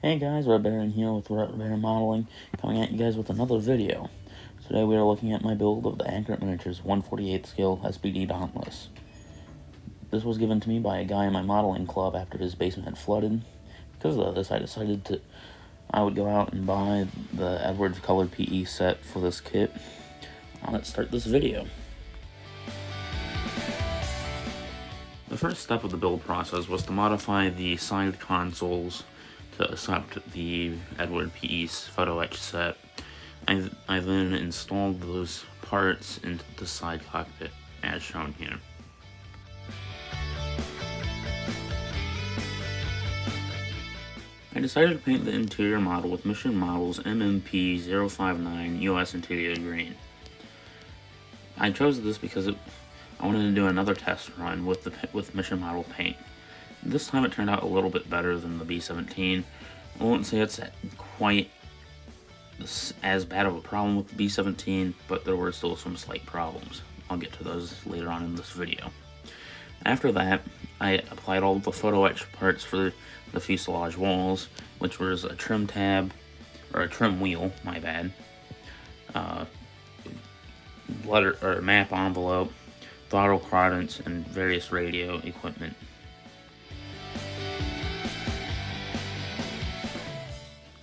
Hey guys, Red Baron here with Red Baron Modeling, coming at you guys with another video. Today we are looking at my build of the Accurate Miniatures 1/48 scale SBD Dauntless. This was given to me by a guy in my modeling club after his basement had flooded. Because of this, I decided I would go out and buy the Edwards colored PE set for this kit. Now let's start this video. The first step of the build process was to modify the side consoles to accept the Edward PE's photo etch set. I then installed those parts into the side cockpit, as shown here. I decided to paint the interior model with Mission Models MMP-059 US Interior Green. I chose this because I wanted to do another test run with Mission Model paint. This time it turned out a little bit better than the B-17. I won't say it's quite as bad of a problem with the B-17, but there were still some slight problems. I'll get to those later on in this video. After that, I applied all the photo etch parts for the fuselage walls, which was a trim tab, or a trim wheel, my bad, map envelope, throttle quadrants, and various radio equipment.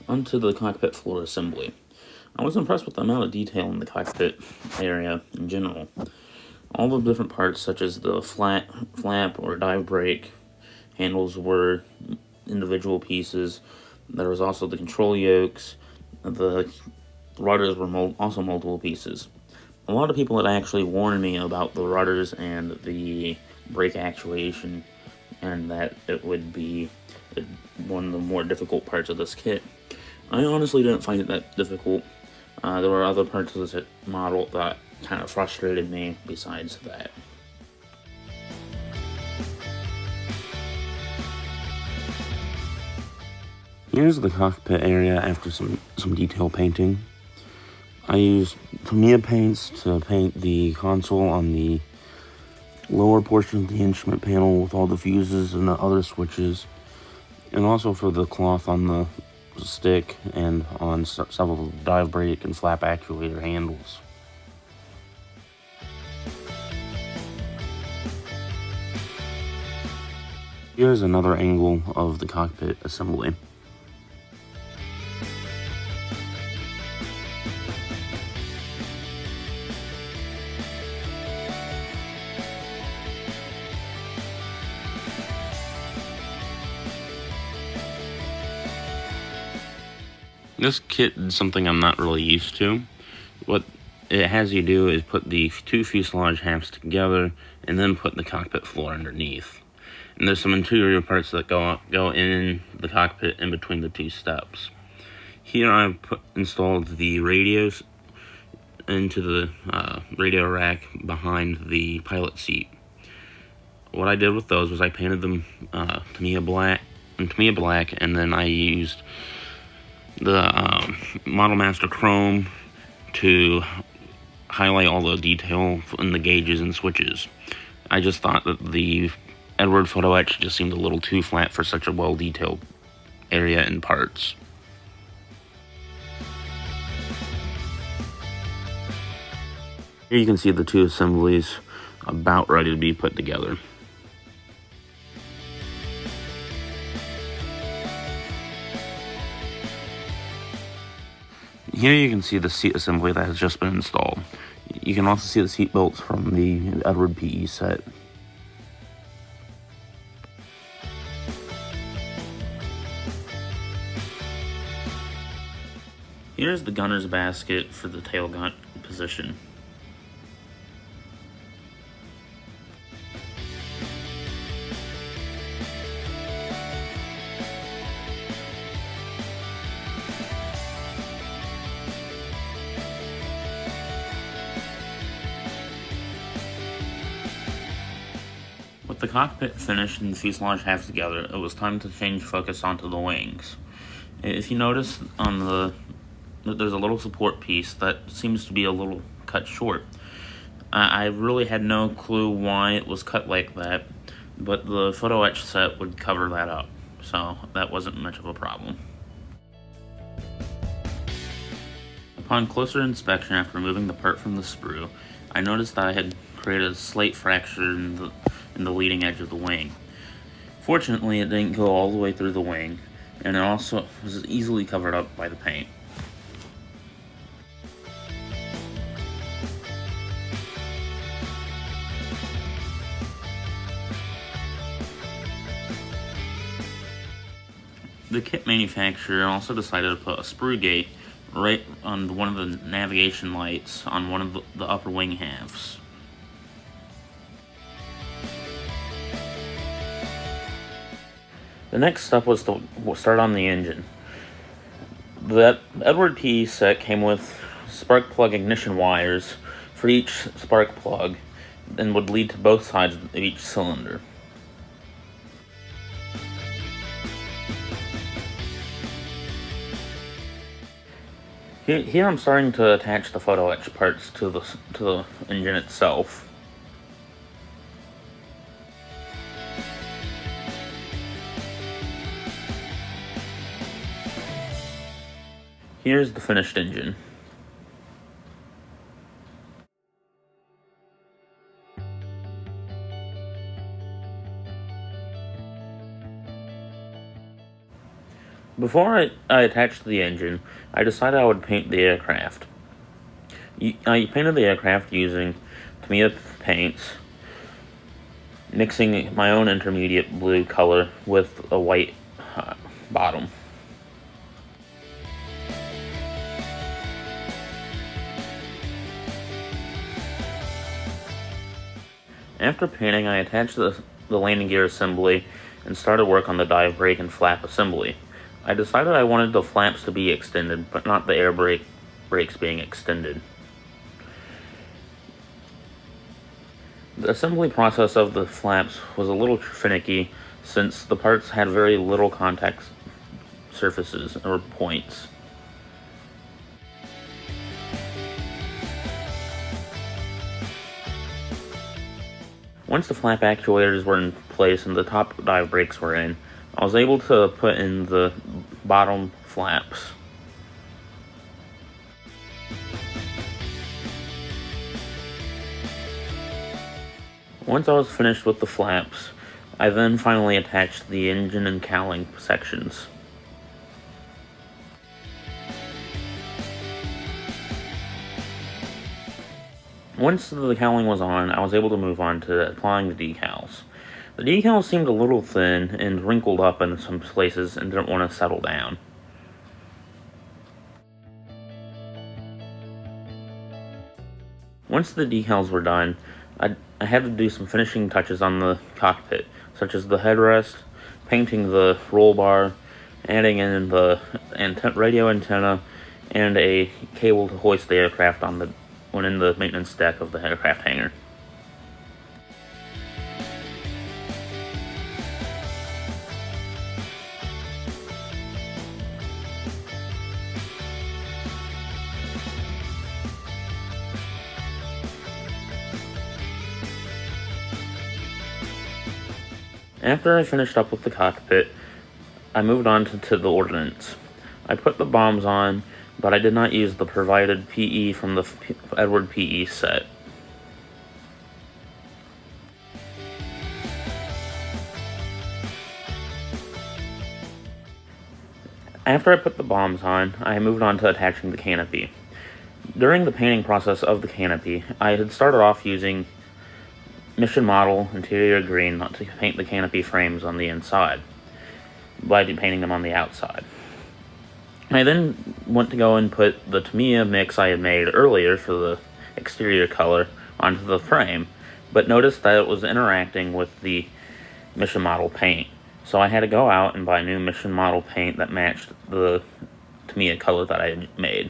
Onto the cockpit floor assembly. I was impressed with the amount of detail in the cockpit area in general. All the different parts, such as the flap or dive brake handles, were individual pieces. There was also the control yokes. The rudders were also multiple pieces. A lot of people had actually warned me about the rudders and the brake actuation, and that it would be one of the more difficult parts of this kit. I honestly didn't find it that difficult. There were other parts of this model that kind of frustrated me besides that. Here's the cockpit area after some detail painting. I used Tamiya paints to paint the console on the lower portion of the instrument panel with all the fuses and the other switches, and also for the cloth on the stick and on several dive brake and flap actuator handles. Here's another angle of the cockpit assembly. This kit is something I'm not really used to. What it has you do is put the two fuselage halves together and then put the cockpit floor underneath. And there's some interior parts that go in the cockpit in between the two steps. Here I've installed the radios into the radio rack behind the pilot seat. What I did with those was I painted them Tamiya black, and then I used the Model Master Chrome to highlight all the detail in the gauges and switches. I just thought that the Edward photo etch just seemed a little too flat for such a well-detailed area and parts. Here you can see the two assemblies about ready to be put together. Here you can see the seat assembly that has just been installed. You can also see the seat belts from the Edward PE set. Here's the gunner's basket for the tail gun position. With the cockpit finished and the fuselage halves together, it was time to change focus onto the wings. If you notice there's a little support piece that seems to be a little cut short. I really had no clue why it was cut like that, but the photo etch set would cover that up, so that wasn't much of a problem. Upon closer inspection after removing the part from the sprue, I noticed that I had created a slight fracture in the leading edge of the wing. Fortunately, it didn't go all the way through the wing, and it also was easily covered up by the paint. The kit manufacturer also decided to put a sprue gate right on one of the navigation lights on one of the upper wing halves. The next step was to start on the engine. The Edward PE set came with spark plug ignition wires for each spark plug and would lead to both sides of each cylinder. Here I'm starting to attach the photo etch parts to the engine itself. Here's the finished engine. Before I attached the engine, I decided I would paint the aircraft. I painted the aircraft using Tamiya paints, mixing my own intermediate blue color with a white bottom. After painting, I attached the landing gear assembly and started work on the dive brake and flap assembly. I decided I wanted the flaps to be extended, but not the air brakes being extended. The assembly process of the flaps was a little finicky since the parts had very little contact surfaces or points. Once the flap actuators were in place and the top dive brakes were in, I was able to put in the bottom flaps. Once I was finished with the flaps, I then finally attached the engine and cowling sections. Once the cowling was on, I was able to move on to applying the decals. The decals seemed a little thin and wrinkled up in some places and didn't want to settle down. Once the decals were done, I had to do some finishing touches on the cockpit, such as the headrest, painting the roll bar, adding in the radio antenna, and a cable to hoist the aircraft when in the maintenance deck of the aircraft hangar. After I finished up with the cockpit, I moved on to the ordnance. I put the bombs on, but I did not use the provided PE from the Edward PE set. After I put the bombs on, I moved on to attaching the canopy. During the painting process of the canopy, I had started off using Mission Model Interior Green to paint the canopy frames on the inside by painting them on the outside. I then went to go and put the Tamiya mix I had made earlier for the exterior color onto the frame, but noticed that it was interacting with the Mission Model paint. So I had to go out and buy new Mission Model paint that matched the Tamiya color that I had made.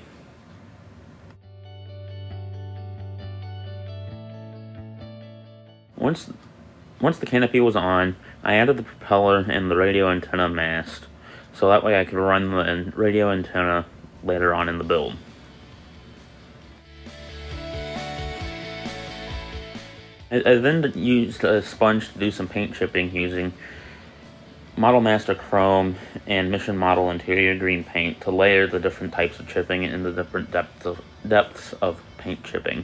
Once the canopy was on, I added the propeller and the radio antenna mast, so that way I could run the radio antenna later on in the build. I then used a sponge to do some paint chipping using Model Master Chrome and Mission Model Interior Green paint to layer the different types of chipping and the different depths of paint chipping.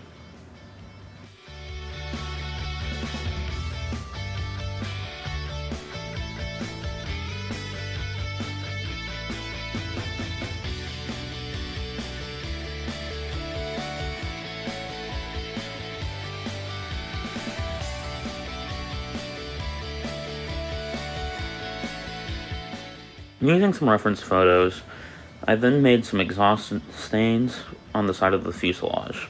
Using some reference photos, I then made some exhaust stains on the side of the fuselage.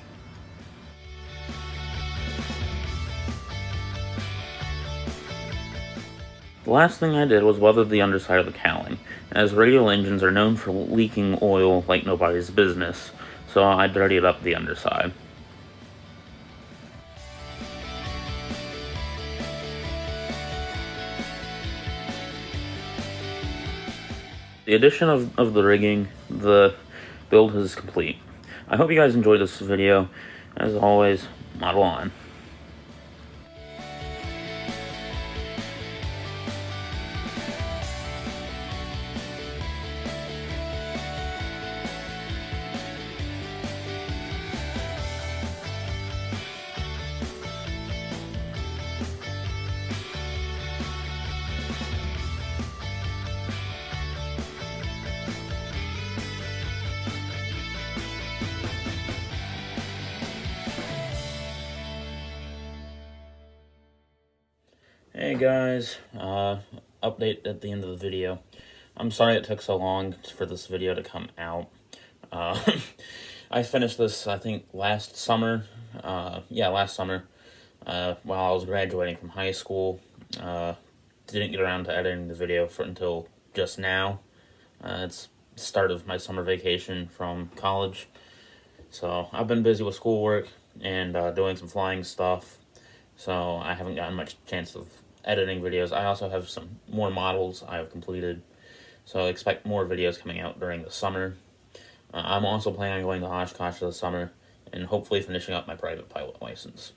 The last thing I did was weather the underside of the cowling, as radial engines are known for leaking oil like nobody's business, so I dirtied up the underside. The addition of the rigging, the build is complete. I hope you guys enjoyed this video. As always, model on. Hey guys, update at the end of the video. I'm sorry it took so long for this video to come out. I finished this, I think, last summer. Last summer, while I was graduating from high school. Didn't get around to editing the video until just now. It's the start of my summer vacation from college. So I've been busy with schoolwork and doing some flying stuff. So I haven't gotten much chance of editing videos. I also have some more models I have completed, so expect more videos coming out during the summer. I'm also planning on going to Oshkosh this summer and hopefully finishing up my private pilot license.